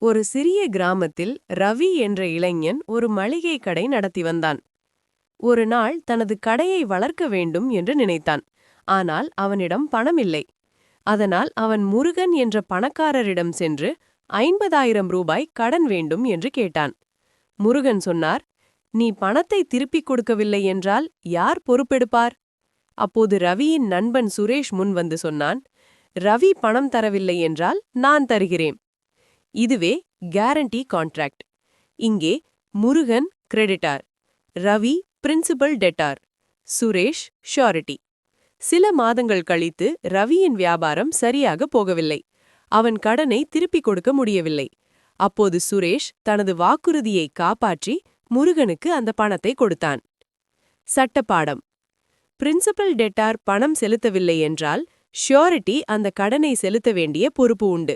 ஒரு சிறிய கிராமத்தில் ரவி என்ற இளைஞன் ஒரு மளிகை கடை நடத்தி வந்தான். ஒரு நாள் தனது கடையை வளர்க்க வேண்டும் என்று நினைத்தான். ஆனால் அவனிடம் பணம் இல்லை. அதனால் அவன் முருகன் என்ற பணக்காரரிடம் சென்று 50,000 ரூபாய் கடன் வேண்டும் என்று கேட்டான். முருகன் சொன்னார், "நீ பணத்தை திருப்பிக் கொடுக்கவில்லை என்றால் யார் பொறுப்பெடுப்பார்?" அப்போது ரவியின் நண்பன் சுரேஷ் முன் வந்து சொன்னான், "ரவி பணம் தரவில்லை என்றால் நான் தருகிறேன்." இதுவே கேரண்டி கான்ட்ராக்ட். இங்கே Murugan creditor, Ravi principal debtor, Suresh surety. சில மாதங்கள் கழித்து ரவியின் வியாபாரம் சரியாக போகவில்லை. அவன் கடனை திருப்பிக் கொடுக்க முடியவில்லை. அப்போது சுரேஷ் தனது வாக்குறுதியை காப்பாற்றி முருகனுக்கு அந்த பணத்தை கொடுத்தான். சட்டப்பாடம்: பிரின்சிபல் டெட்டார் பணம் செலுத்தவில்லை என்றால் ஷூரிட்டி அந்த கடனை செலுத்த வேண்டிய பொறுப்பு உண்டு.